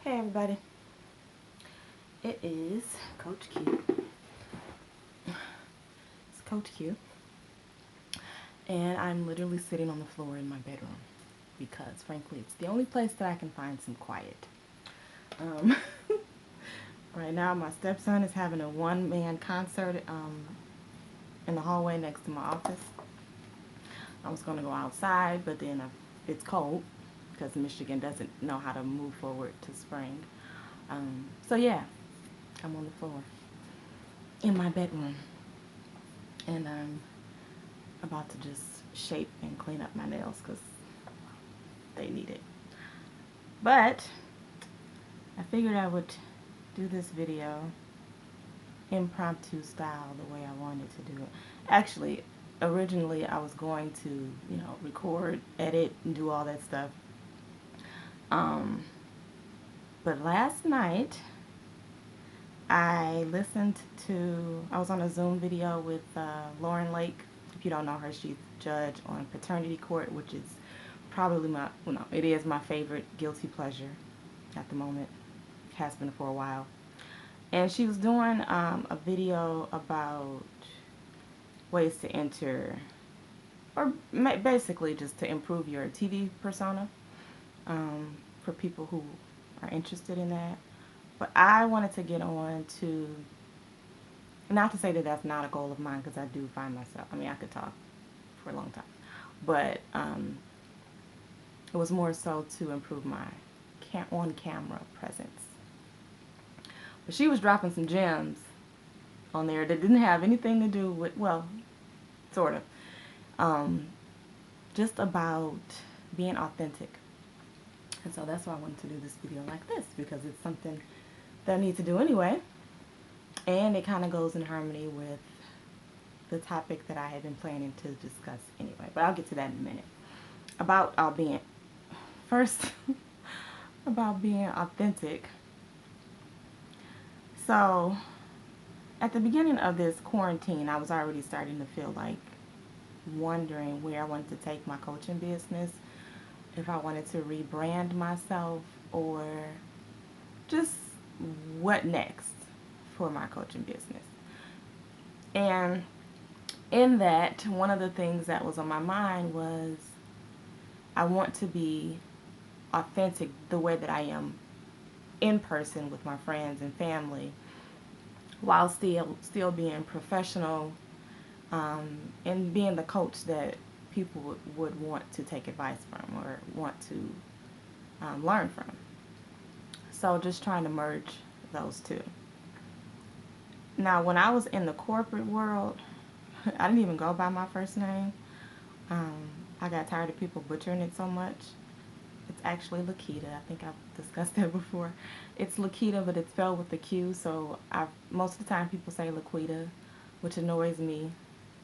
Hey everybody, it is Coach Q. It's Coach Q, and I'm literally sitting on the floor in my bedroom because, frankly, it's the only place that I can find some quiet. Um, right now, my stepson is having a one-man concert in the hallway next to my office. I was going to go outside, but then it's cold because Michigan doesn't know how to move forward to spring. So yeah, I'm on the floor in my bedroom, and I'm about to just shape and clean up my nails because they need it. But I figured I would do this video impromptu style the way I wanted to do it. Actually, originally I was going to, record, edit, and do all that stuff. But last night I was on a Zoom video with Lauren Lake. If you don't know her, she's judge on Paternity Court, which is probably it is my favorite guilty pleasure at the moment. Has been for a while. And she was doing a video about ways to enter, or basically just to improve your TV persona for people who are interested in that. But I wanted to get on to, not to say that that's not a goal of mine, because I do find myself, I could talk for a long time, but it was more so to improve my on-camera presence. But she was dropping some gems on there that didn't have anything to do with, well, sort of, just about being authentic. And so that's why I wanted to do this video like this, because it's something that I need to do anyway, and it kind of goes in harmony with the topic that I had been planning to discuss anyway. But I'll get to that in a minute. First, about being authentic. So, at the beginning of this quarantine, I was already starting to feel like wondering where I wanted to take my coaching business, if I wanted to rebrand myself, or just what next for my coaching business. And in that, one of the things that was on my mind was I want to be authentic the way that I am in person with my friends and family, while still being professional, and being the coach that people would want to take advice from or want to learn from. So just trying to merge those two. Now, when I was in the corporate world, I didn't even go by my first name. I got tired of people butchering it so much. It's actually LaQuita. I think I've discussed that before. It's LaQuita, but it's spelled with a Q, so most of the time people say LaQuita, which annoys me,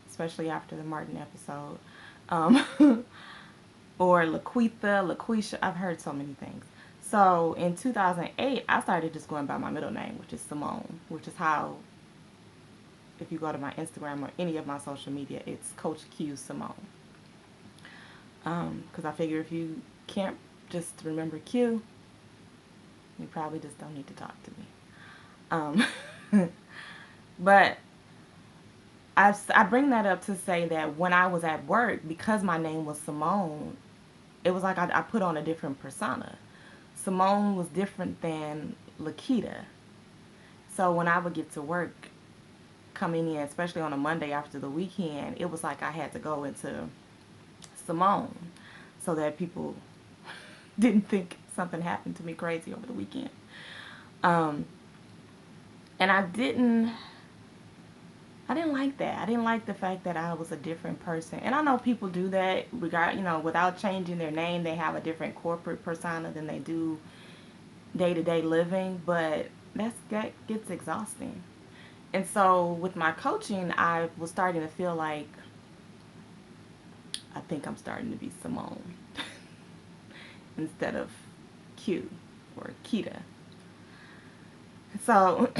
especially after the Martin episode. Or LaQuita, LaQuisha. I've heard so many things. So in 2008, I started just going by my middle name, which is Simone, which is how, if you go to my Instagram or any of my social media, it's Coach Q Simone. Because I figure if you can't just remember Q, you probably just don't need to talk to me. But I bring that up to say that when I was at work, because my name was Simone, it was like I put on a different persona. Simone was different than LaQuita. So when I would get to work, coming in, especially on a Monday after the weekend, it was like I had to go into Simone so that people didn't think something happened to me crazy over the weekend. And I didn't like that. I didn't like the fact that I was a different person. And I know people do that without changing their name. They have a different corporate persona than they do day-to-day living, but that gets exhausting. And so with my coaching, I was starting to feel like I think I'm starting to be Simone instead of Q or Kita. So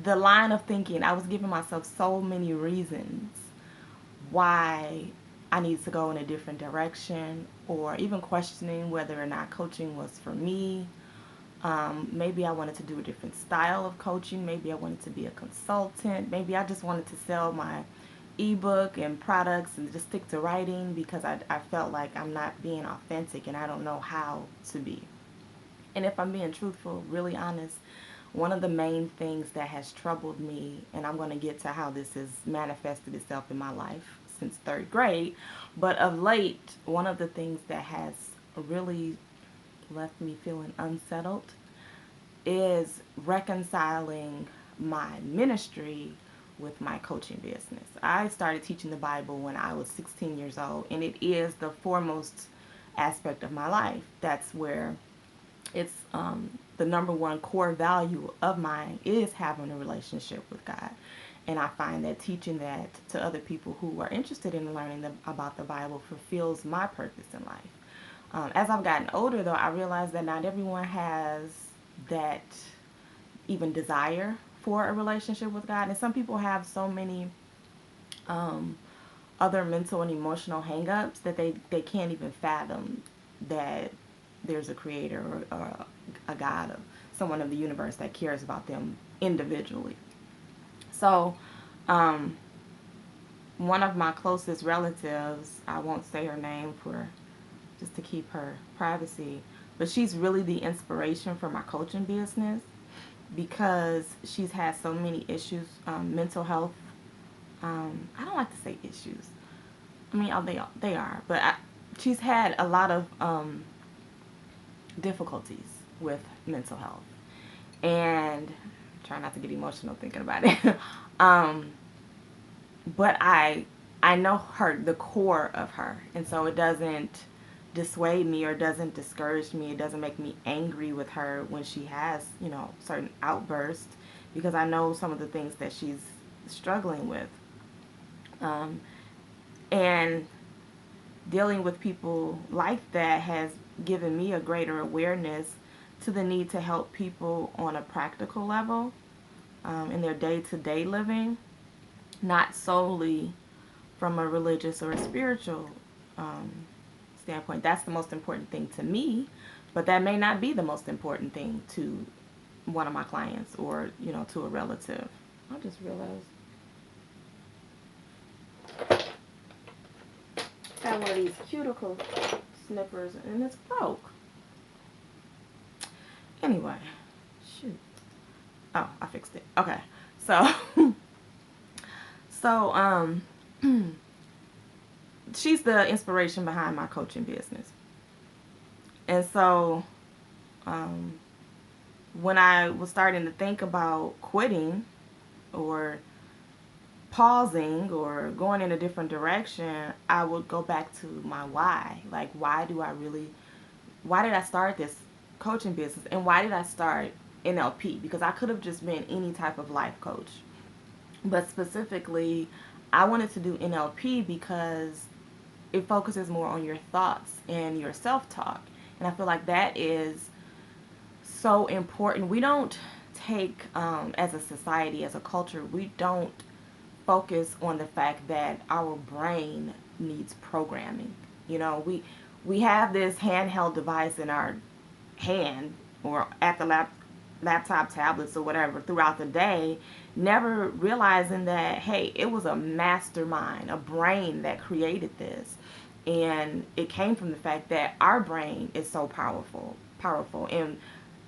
the line of thinking, I was giving myself so many reasons why I needed to go in a different direction, or even questioning whether or not coaching was for me. Maybe I wanted to do a different style of coaching. Maybe I wanted to be a consultant. Maybe I just wanted to sell my ebook and products and just stick to writing because I felt like I'm not being authentic and I don't know how to be. And if I'm being truthful, really honest, one of the main things that has troubled me, and I'm going to get to how this has manifested itself in my life since third grade, but of late, one of the things that has really left me feeling unsettled is reconciling my ministry with my coaching business. I started teaching the Bible when I was 16 years old, and it is the foremost aspect of my life. That's where it's the number one core value of mine is having a relationship with God. And I find that teaching that to other people who are interested in learning about the Bible fulfills my purpose in life. As I've gotten older, though, I realize that not everyone has that even desire for a relationship with God. And some people have so many other mental and emotional hangups that they can't even fathom that there's a creator or a God or someone of the universe that cares about them individually. So, one of my closest relatives, I won't say her name for just to keep her privacy, but she's really the inspiration for my coaching business because she's had so many issues, mental health. I don't like to say issues. I mean, they are, but she's had a lot of difficulties with mental health, and try not to get emotional thinking about it. um, but I know her, the core of her, and so it doesn't dissuade me or doesn't discourage me. It doesn't make me angry with her when she has, certain outbursts because I know some of the things that she's struggling with. Um, and dealing with people like that has given me a greater awareness to the need to help people on a practical level in their day-to-day living, not solely from a religious or a spiritual um, standpoint. That's the most important thing to me, but that may not be the most important thing to one of my clients or, to a relative. I just realized I got one of these cuticle snippers and it's broke. Anyway, shoot. Oh, I fixed it. Okay. So, so, she's the inspiration behind my coaching business. And so, um, when I was starting to think about quitting or pausing or going in a different direction, I would go back to my why. Like, why did I start this coaching business and why did I start NLP? Because I could have just been any type of life coach. But specifically, I wanted to do NLP because it focuses more on your thoughts and your self-talk. And I feel like that is so important. We don't take, as a society, as a culture, we don't focus on the fact that our brain needs programming. We have this handheld device in our hand or at the laptop, tablets, or whatever throughout the day, never realizing that, hey, it was a mastermind, a brain that created this. And it came from the fact that our brain is so powerful. And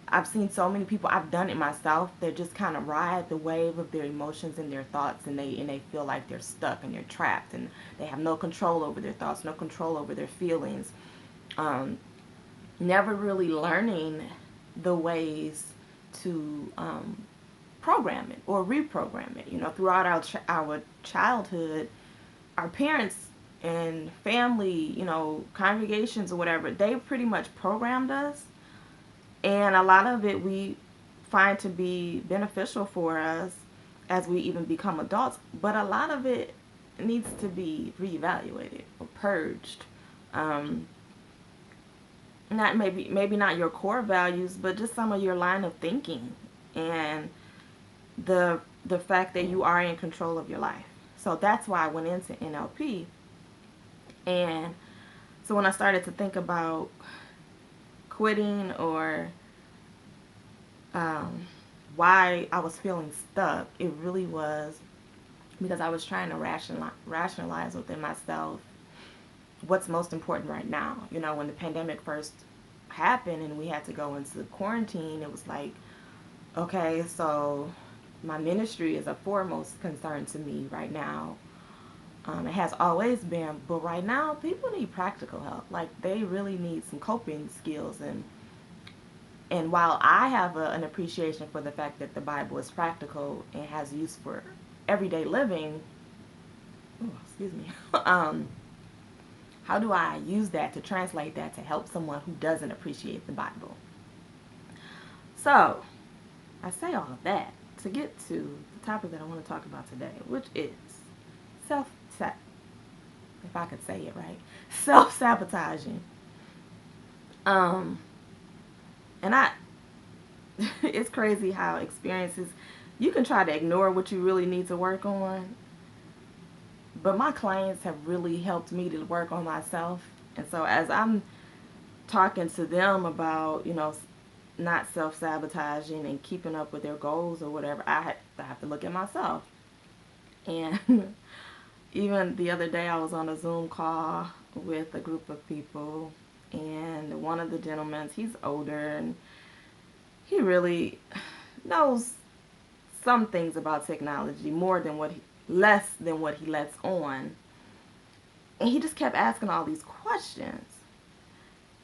I've seen so many people, I've done it myself, that just kind of ride the wave of their emotions and their thoughts, and they feel like they're stuck and they're trapped and they have no control over their thoughts, no control over their feelings. Never really learning the ways to program it or reprogram it. Throughout our childhood, our parents and family, congregations or whatever, they pretty much programmed us. And a lot of it we find to be beneficial for us as we even become adults. But a lot of it needs to be reevaluated or purged. Not maybe not your core values, but just some of your line of thinking and the fact that you are in control of your life. So that's why I went into NLP. And so when I started to think about quitting or um, why I was feeling stuck, it really was because I was trying to rationalize within myself what's most important right now. You know, when the pandemic first happened and we had to go into quarantine, it was like, okay, so my ministry is a foremost concern to me right now. It has always been, but right now people need practical help. Like they really need some coping skills, and while I have an appreciation for the fact that the Bible is practical and has use for everyday living, ooh, excuse me, how do I use that to translate that to help someone who doesn't appreciate the Bible? So I say all of that to get to the topic that I want to talk about today, which is self if I could say it right, self-sabotaging. Um, and it's crazy how experiences, you can try to ignore what you really need to work on, but my clients have really helped me to work on myself. And so as I'm talking to them about, not self-sabotaging and keeping up with their goals or whatever, I have to look at myself. And even the other day I was on a Zoom call with a group of people, and one of the gentlemen, he's older and he really knows some things about technology less than what he lets on. And he just kept asking all these questions.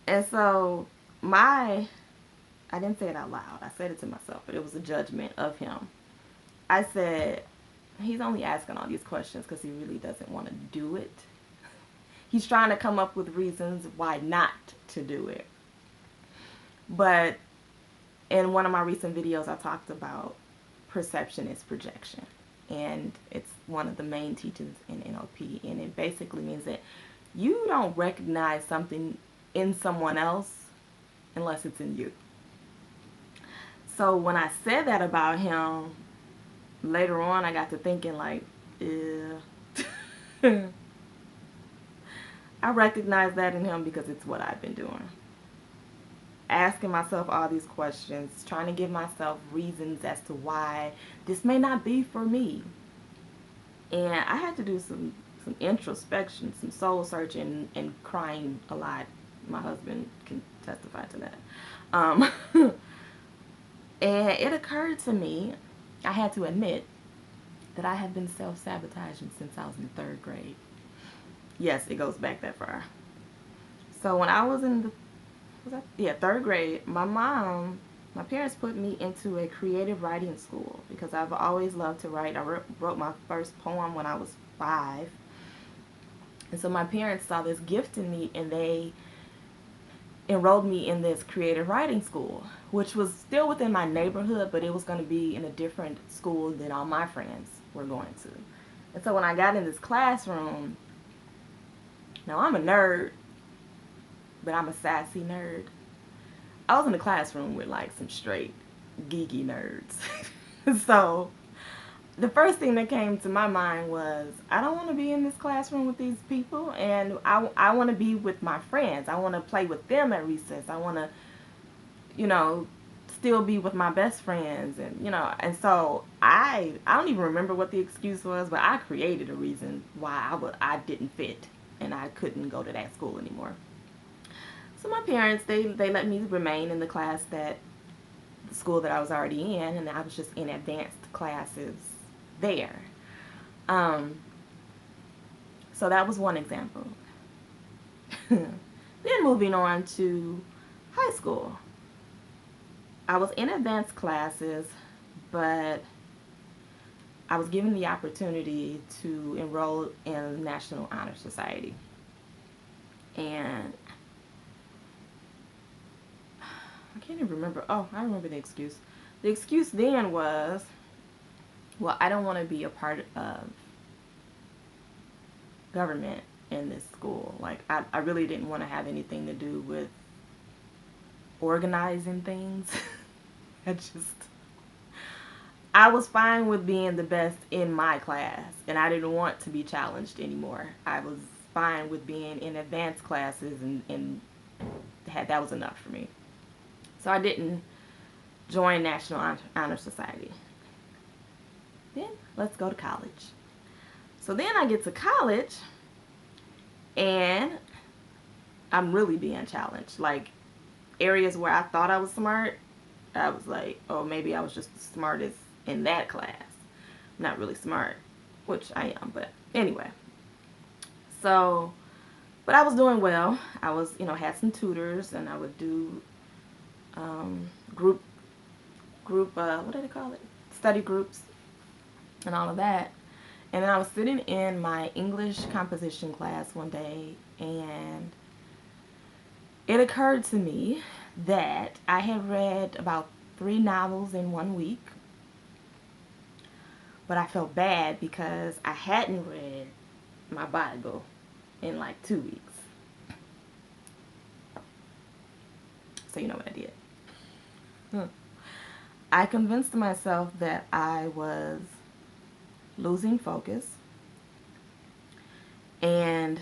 And so I didn't say it out loud. I said it to myself, but it was a judgment of him. I said, he's only asking all these questions because he really doesn't want to do it. He's trying to come up with reasons why not to do it. But in one of my recent videos, I talked about perception is projection. And it's one of the main teachings in NLP. And it basically means that you don't recognize something in someone else unless it's in you. So when I said that about him, later on I got to thinking like, yeah. I recognize that in him because it's what I've been doing. Asking myself all these questions, trying to give myself reasons as to why this may not be for me. And I had to do some introspection, some soul searching, and crying a lot. My husband can testify to that. Um, and it occurred to me, I had to admit, that I have been self-sabotaging since I was in 3rd grade. Yes, it goes back that far. So when I was in 3rd grade, my parents put me into a creative writing school because I've always loved to write. I wrote my first poem when I was 5. And so my parents saw this gift in me and they enrolled me in this creative writing school, which was still within my neighborhood, but it was going to be in a different school than all my friends were going to. And so when I got in this classroom, now I'm a nerd, but I'm a sassy nerd. I was in the classroom with like some straight geeky nerds. So the first thing that came to my mind was, I don't want to be in this classroom with these people, and I want to be with my friends. I want to play with them at recess. I want to, still be with my best friends, and so I don't even remember what the excuse was, but I created a reason why I didn't fit and I couldn't go to that school anymore. So my parents, they let me remain in the school that I was already in, and I was just in advanced classes there. So that was one example. Then moving on to high school. I was in advanced classes, but I was given the opportunity to enroll in National Honor Society. And I can't even remember. Oh, I remember the excuse. The excuse then was, well, I don't want to be a part of government in this school. Like, I really didn't want to have anything to do with organizing things. I was fine with being the best in my class, and I didn't want to be challenged anymore. I was fine with being in advanced classes, and that was enough for me. So I didn't join National Honor Society. Then let's go to college. So then I get to college, and I'm really being challenged. Like, areas where I thought I was smart, I was like, oh, maybe I was just the smartest in that class. Not really smart, which I am, but anyway. So, but I was doing well. I was, had some tutors, and I would do group, what do they call it? Study groups and all of that. And then I was sitting in my English composition class one day, and it occurred to me that I had read about 3 novels in 1 week, but I felt bad because I hadn't read my Bible in like 2 weeks. So you know what I did? I convinced myself that I was losing focus, and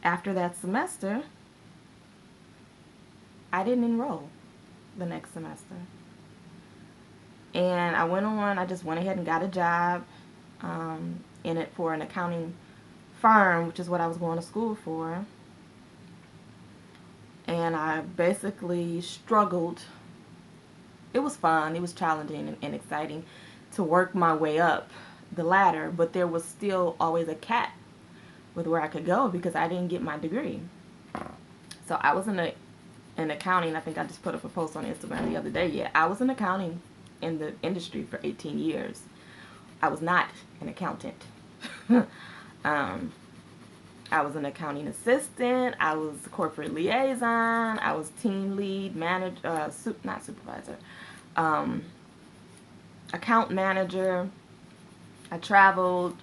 after that semester, I didn't enroll the next semester. And I just went ahead and got a job in it for an accounting firm, which is what I was going to school for. And I basically struggled. It was fun, it was challenging and exciting to work my way up the ladder, but there was still always a cap with where I could go because I didn't get my degree. So I was in accounting. I think I just put up a post on Instagram the other day. Yeah, I was in accounting in the industry for 18 years. I was not an accountant. I was an accounting assistant. I was corporate liaison. I was team lead, manager, not supervisor, account manager. I traveled,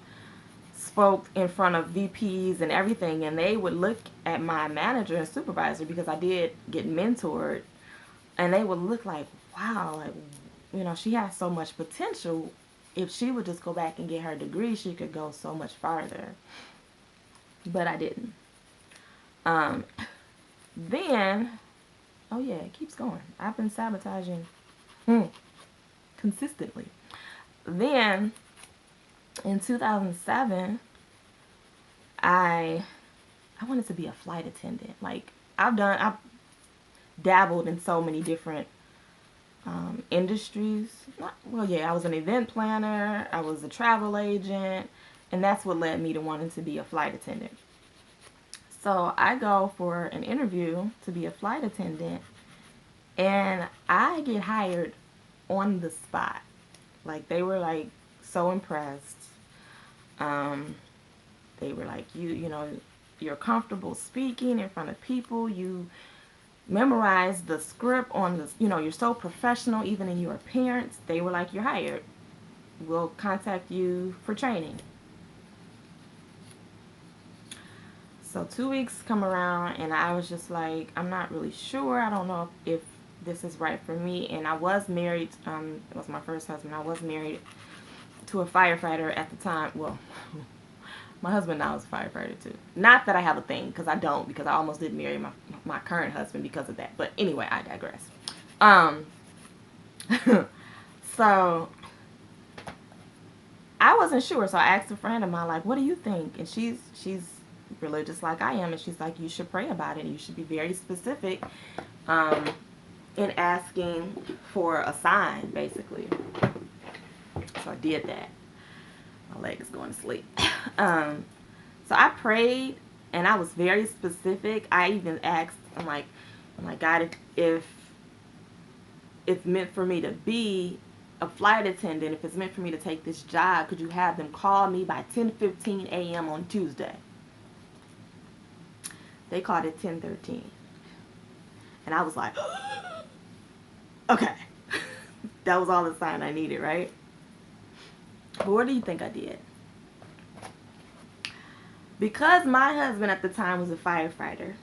spoke in front of VPs and everything, and they would look at my manager and supervisor, because I did get mentored, and they would look like, wow, like, she has so much potential. If she would just go back and get her degree, she could go so much farther. But I didn't. Then, oh yeah, it keeps going. I've been sabotaging consistently. Then, in 2007, I wanted to be a flight attendant. Like, I've dabbled in so many different industries. I was an event planner, I was a travel agent, and that's what led me to wanting to be a flight attendant. So I go for an interview to be a flight attendant, and I get hired on the spot. Like, they were like so impressed. They were like, you're comfortable speaking in front of people. You memorize the script on the, you're so professional even in your appearance. They were like, you're hired. We'll contact you for training. So 2 weeks come around, and I was just like, I'm not really sure. I don't know if this is right for me. And I was married. It was my first husband. I was married to a firefighter at the time. Well, my husband now is a firefighter too. Not that I have a thing, because I don't, because I almost didn't marry my current husband because of that. But anyway, I digress. So I wasn't sure. So I asked a friend of mine, like, what do you think? And she's religious like I am, and she's like, you should pray about it. You should be very specific in asking for a sign, basically. So I did that. My leg is going to sleep. So I prayed, and I was very specific. I even asked, I'm like, God, if it's meant for me to be a flight attendant, if it's meant for me to take this job, could you have them call me by 10:15 a.m. on Tuesday? They called at 10:13. And I was like, okay. That was all the sign I needed, right? But what do you think I did? Because my husband at the time was a firefighter,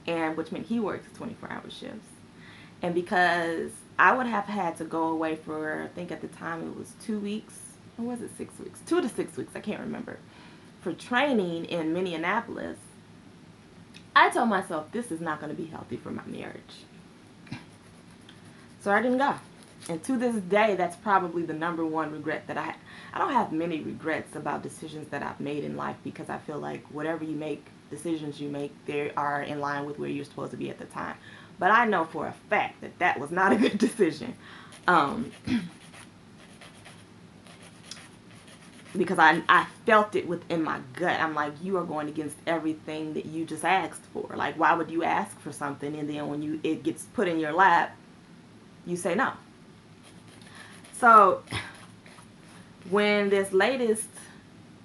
and which meant he worked 24-hour shifts, and because I would have had to go away for, I think at the time it was 2 weeks, or was it 6 weeks? 2 to 6 weeks, I can't remember, for training in Minneapolis, I told myself this is not going to be healthy for my marriage. So I didn't go. And to this day, that's probably the number one regret that I don't have many regrets about decisions that I've made in life, because I feel like whatever you make, decisions you make, they are in line with where you're supposed to be at the time. But I know for a fact that that was not a good decision. Because I felt it within my gut. I'm like, you are going against everything that you just asked for. Like, why would you ask for something and then when it gets put in your lap, you say no? So when this latest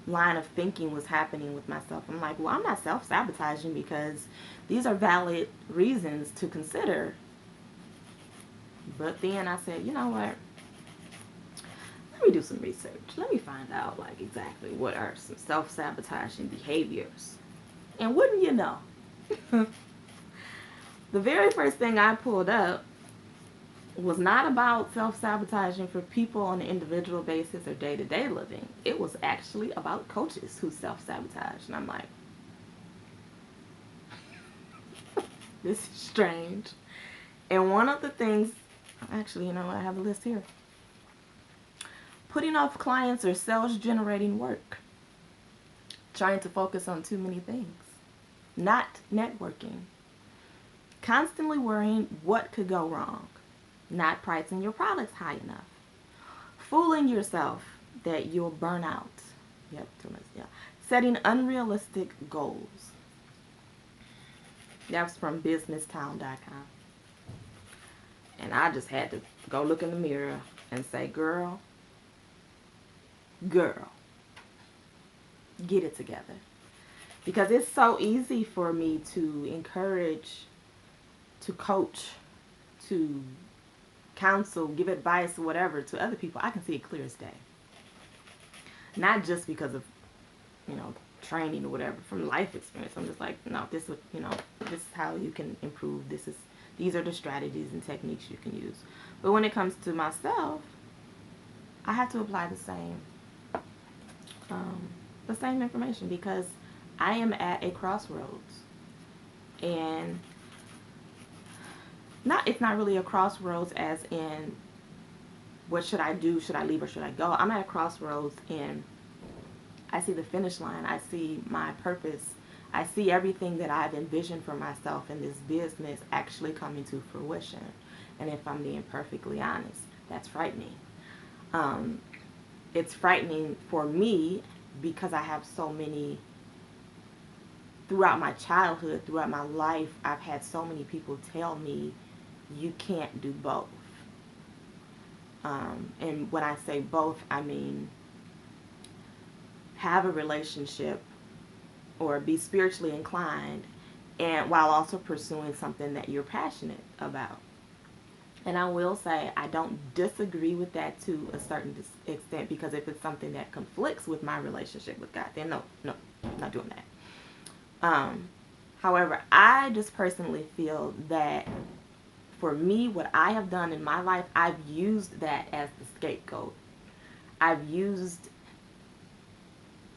line of thinking was happening with myself, I'm like, well, I'm not self-sabotaging because these are valid reasons to consider. But then I said, you know what? Let me do some research. Let me find out like exactly what are some self-sabotaging behaviors. And wouldn't you know, the very first thing I pulled up was not about self-sabotaging for people on an individual basis or day-to-day living. It was actually about coaches who self-sabotage. And I'm like, this is strange. And one of the things, actually, you know what, I have a list here. Putting off clients or sales generating work. Trying to focus on too many things. Not networking. Constantly worrying what could go wrong. Not pricing your products high enough. Fooling yourself that you'll burn out. Yep, too much, yeah. Setting unrealistic goals. That's from businesstown.com. And I just had to go look in the mirror and say, girl, get it together. Because it's so easy for me to encourage, to coach, to counsel, give advice, whatever, to other people. I can see it clear as day. Not just because of, training or whatever, from life experience. I'm just like, no, this is how you can improve. These are the strategies and techniques you can use. But when it comes to myself, I have to apply the same information, because I am at a crossroads. And it's not really a crossroads as in what should I do, should I leave or should I go. I'm at a crossroads and I see the finish line. I see my purpose. I see everything that I've envisioned for myself in this business actually coming to fruition. And if I'm being perfectly honest, that's frightening. It's frightening for me because I have so many, throughout my childhood, throughout my life, I've had so many people tell me, you can't do both. And when I say both, I mean have a relationship or be spiritually inclined, and while also pursuing something that you're passionate about. And I will say I don't disagree with that to a certain extent, because if it's something that conflicts with my relationship with God, then no, I'm not doing that. However, I just personally feel that for me, what I have done in my life, I've used that as the scapegoat. I've used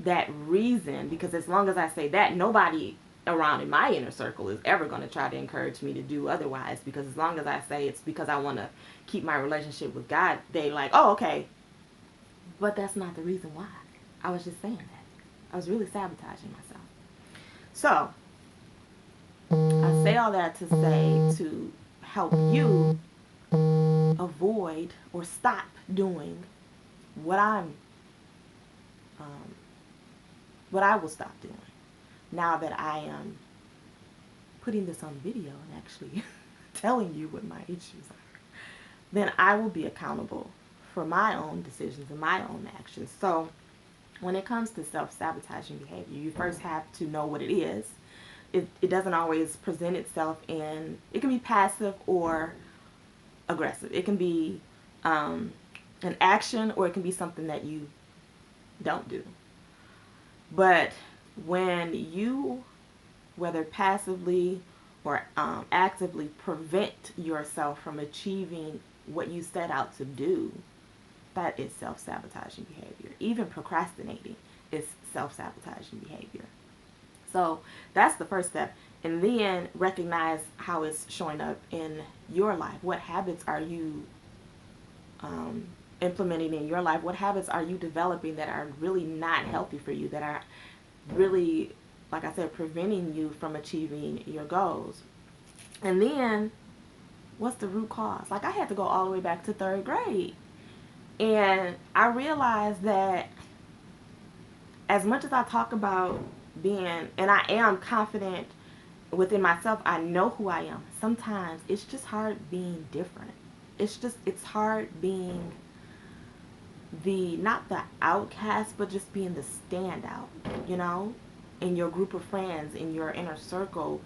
that reason, because as long as I say that, nobody around in my inner circle is ever going to try to encourage me to do otherwise, because as long as I say it's because I want to keep my relationship with God, they like, oh, okay. But that's not the reason why. I was just saying that. I was really sabotaging myself. So, I say all that to say, to help you avoid or stop doing what I will stop doing now that I am putting this on video and actually telling you what my issues are. Then I will be accountable for my own decisions and my own actions. So when it comes to self-sabotaging behavior, you first have to know what it is. It doesn't always present itself in, it can be passive or aggressive. It can be an action, or it can be something that you don't do. But when you, whether passively or actively, prevent yourself from achieving what you set out to do, that is self-sabotaging behavior. Even procrastinating is self-sabotaging behavior. So that's the first step. And then recognize how it's showing up in your life. What habits are you implementing in your life? What habits are you developing that are really not healthy for you, that are really, like I said, preventing you from achieving your goals? And then what's the root cause? Like, I had to go all the way back to 3rd grade. And I realized that as much as I talk about being, and I am confident within myself, I know who I am. Sometimes it's just hard being different. It's hard being not the outcast, but just being the standout, you know, in your group of friends, in your inner circle,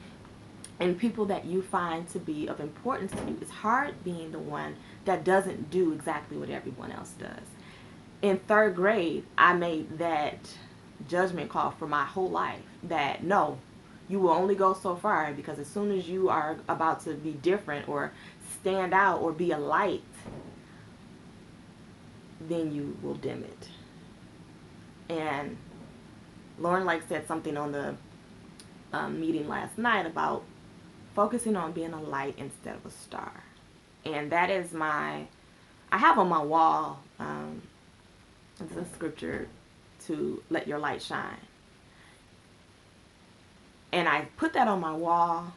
and people that you find to be of importance to you. It's hard being the one that doesn't do exactly what everyone else does. In 3rd grade, I made that judgment call for my whole life that no, you will only go so far, because as soon as you are about to be different or stand out or be a light, then you will dim it. And Lauren said something on the meeting last night about focusing on being a light instead of a star. And that is I have on my wall, it's a scripture, to let your light shine. And I put that on my wall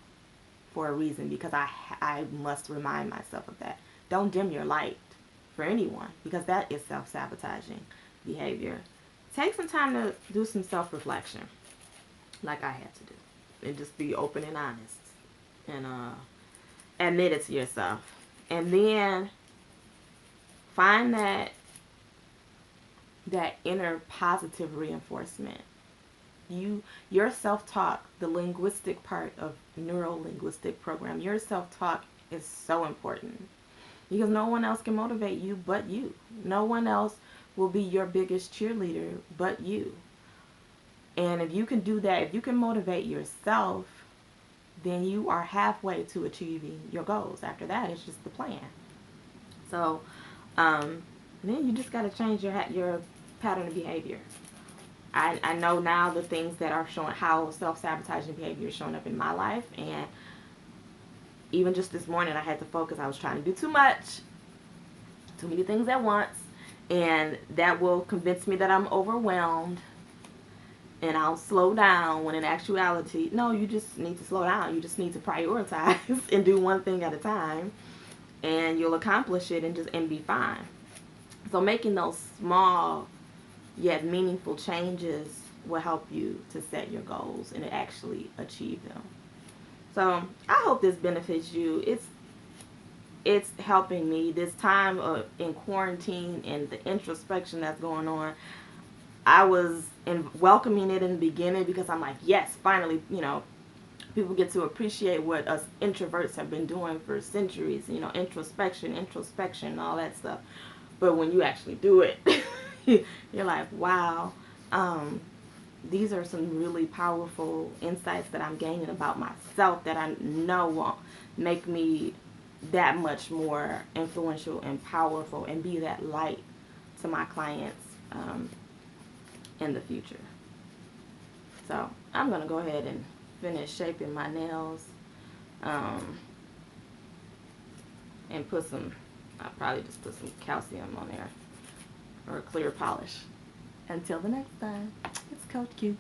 for a reason, because I must remind myself of that. Don't dim your light for anyone, because that is self-sabotaging behavior. Take some time to do some self-reflection, like I had to do, and just be open and honest, and admit it to yourself. And then find that inner positive reinforcement. Your self-talk, the linguistic part of neuro-linguistic program, your self-talk is so important, because no one else can motivate you but you. No one else will be your biggest cheerleader but you. And if you can do that, if you can motivate yourself, then you are halfway to achieving your goals. After that, it's just the plan. So then you just got to change your pattern of behavior. I know now the things that are showing, how self-sabotaging behavior is showing up in my life. And even just this morning, I had to focus. I was trying to do too much, too many things at once, and that will convince me that I'm overwhelmed, and I'll slow down, when in actuality, no, you just need to slow down. You just need to prioritize and do one thing at a time, and you'll accomplish it and be fine. So making those small yet meaningful changes will help you to set your goals and to actually achieve them. So I hope this benefits you. It's helping me this time in quarantine and the introspection that's going on. I was welcoming it in the beginning, because I'm like, yes, finally, people get to appreciate what us introverts have been doing for centuries, introspection, all that stuff. But when you actually do it, you're like, wow, these are some really powerful insights that I'm gaining about myself that I know will make me that much more influential and powerful, and be that light to my clients in the future. So I'm going to go ahead and finish shaping my nails, and I'll probably just put some calcium on there, or a clear polish. Until the next time, it's Coach Q.